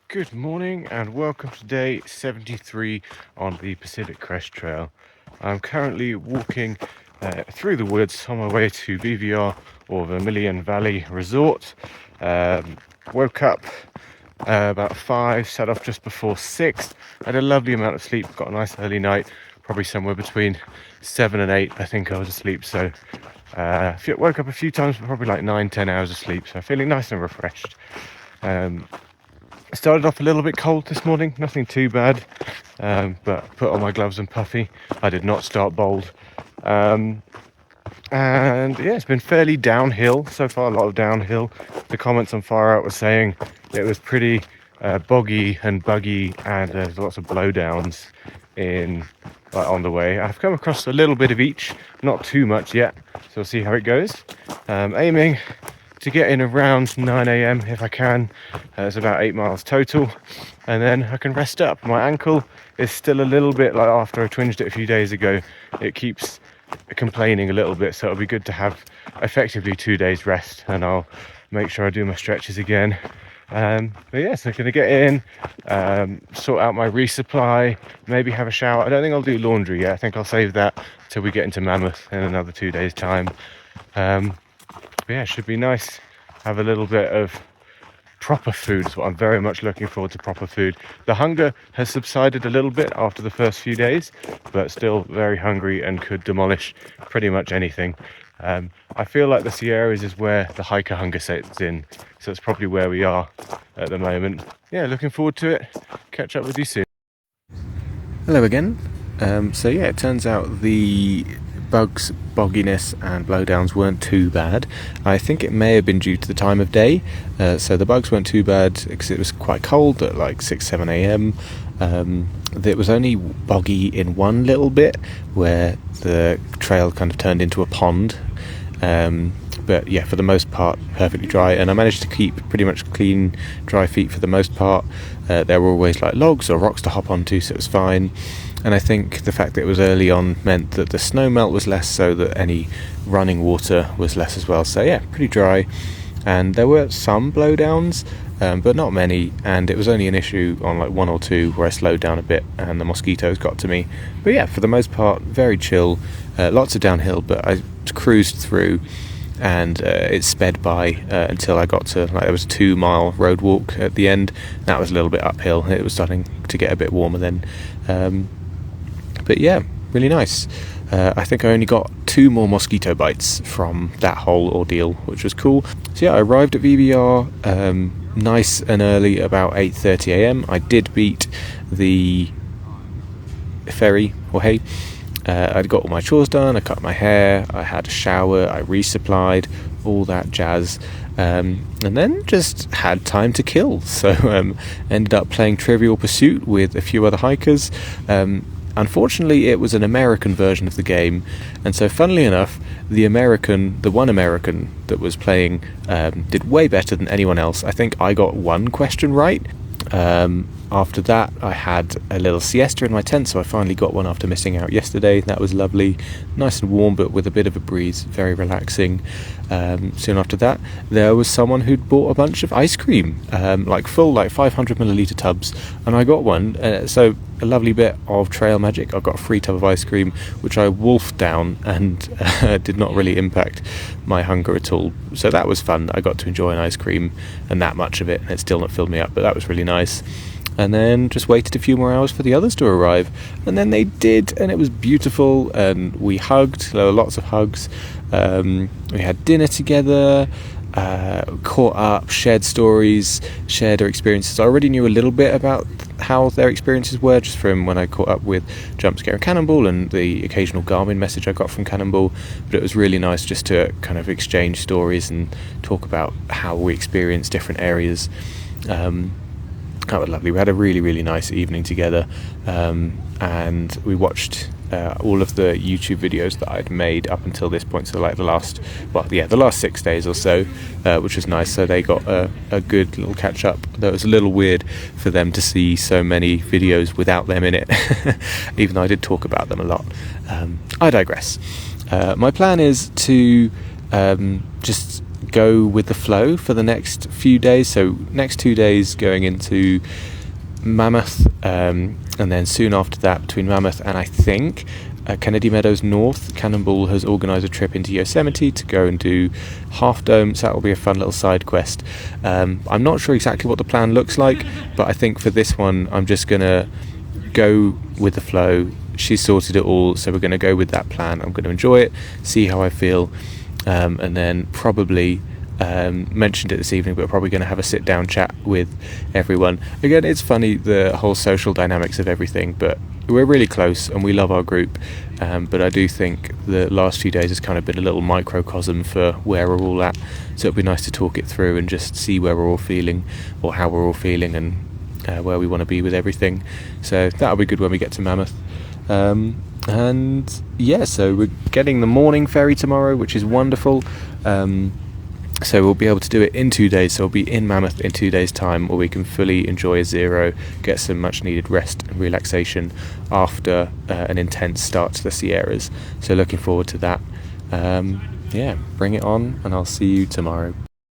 Good morning and welcome to day 73 on the Pacific Crest Trail. I'm currently walking through the woods on my way to VVR or Vermilion Valley Resort. Woke up about 5, set off just before 6. Had a lovely amount of sleep, got a nice early night, probably somewhere between 7 and 8 I think I was asleep. So woke up a few times, but probably like 9-10 hours of sleep, so feeling nice and refreshed. Started off a little bit cold this morning, nothing too bad, but put on my gloves and puffy. I did not start bold. And yeah, it's been fairly downhill so far, a lot of downhill. The comments on Far Out were saying it was pretty boggy and buggy, and there's lots of blowdowns on the way. I've come across a little bit of each, not too much yet, so we'll see how it goes. Aiming to get in around 9 a.m. if I can. It's about 8 miles total, and then I can rest up. My ankle is still a little bit, like after I twinged it a few days ago, it keeps complaining a little bit, so it'll be good to have effectively 2 days rest, and I'll make sure I do my stretches again. But yeah, so I'm going to get in, sort out my resupply, maybe have a shower. I don't think I'll do laundry yet. I think I'll save that till we get into Mammoth in another 2 days' time. But yeah, it should be nice. Have a little bit of proper food is what I'm very much looking forward to. Proper food. The hunger has subsided a little bit after the first few days, but still very hungry and could demolish pretty much anything. I feel like the Sierras is where the hiker hunger sets in, so it's probably where we are at the moment. Yeah, looking forward to it. Catch up with you soon. Hello again. So yeah, it turns out the bugs, bogginess and blowdowns weren't too bad. I think it may have been due to the time of day. So the bugs weren't too bad because it was quite cold at like 6-7 a.m. It was only boggy in one little bit where the trail kind of turned into a pond. But yeah, for the most part, perfectly dry, and I managed to keep pretty much clean, dry feet for the most part. There were always like logs or rocks to hop onto, so it was fine. And I think the fact that it was early on meant that the snow melt was less, so that any running water was less as well. So yeah, pretty dry. And there were some blowdowns, but not many, and it was only an issue on like 1 or 2 where I slowed down a bit and the mosquitoes got to me. But yeah, for the most part, very chill. Lots of downhill, but I cruised through, and it sped by until I got to, like, there was a 2-mile road walk at the end. That was a little bit uphill. It was starting to get a bit warmer then. But yeah, really nice. I think I only got 2 more mosquito bites from that whole ordeal, which was cool. So yeah, I arrived at VVR nice and early, about 8:30 a.m. I did beat the ferry, or hay. I'd got all my chores done, I cut my hair, I had a shower, I resupplied, all that jazz, and then just had time to kill. So ended up playing Trivial Pursuit with a few other hikers. Unfortunately, it was an American version of the game, and so funnily enough, the one American that was playing did way better than anyone else. I think I got 1 question right. After that, I had a little siesta in my tent, so I finally got one after missing out yesterday. That was lovely, nice and warm, but with a bit of a breeze, very relaxing. Soon after that, there was someone who'd bought a bunch of ice cream, like full, like 500 milliliter tubs, and I got one. So a lovely bit of trail magic. I got a free tub of ice cream, which I wolfed down, and did not really impact my hunger at all. So that was fun. I got to enjoy an ice cream and that much of it, and it still not filled me up, but that was really nice. And then just waited a few more hours for the others to arrive, and then they did, and it was beautiful, and we hugged. There were lots of hugs. We had dinner together, caught up, shared stories, shared our experiences. I already knew a little bit about how their experiences were just from when I caught up with Jumpscare and Cannonball and the occasional Garmin message I got from Cannonball, but it was really nice just to kind of exchange stories and talk about how we experience different areas. That was lovely. We had a really, really nice evening together, and we watched all of the YouTube videos that I'd made up until this point, so like the last 6 days or so, which was nice. So they got a good little catch up. Though it was a little weird for them to see so many videos without them in it, even though I did talk about them a lot. I digress. My plan is to just go with the flow for the next few days. So next 2 days going into Mammoth, and then soon after that between Mammoth and I think Kennedy Meadows North, Cannonball has organised a trip into Yosemite to go and do Half Dome, so that will be a fun little side quest. I'm not sure exactly what the plan looks like, but I think for this one I'm just going to go with the flow. She's sorted it all, so we're going to go with that plan. I'm going to enjoy it, see how I feel, and then probably mentioned it this evening, but we're probably going to have a sit down chat with everyone. Again, it's funny, the whole social dynamics of everything, but we're really close and we love our group, but I do think the last few days has kind of been a little microcosm for where we're all at, so it'll be nice to talk it through and just see where we're all feeling, or how we're all feeling, and where we want to be with everything. So that'll be good when we get to Mammoth. And yeah, so we're getting the morning ferry tomorrow, which is wonderful. So we'll be able to do it in 2 days, so we'll be in Mammoth in 2 days' time, where we can fully enjoy a zero, get some much needed rest and relaxation after an intense start to the Sierras. So looking forward to that. Yeah, bring it on, and I'll see you tomorrow.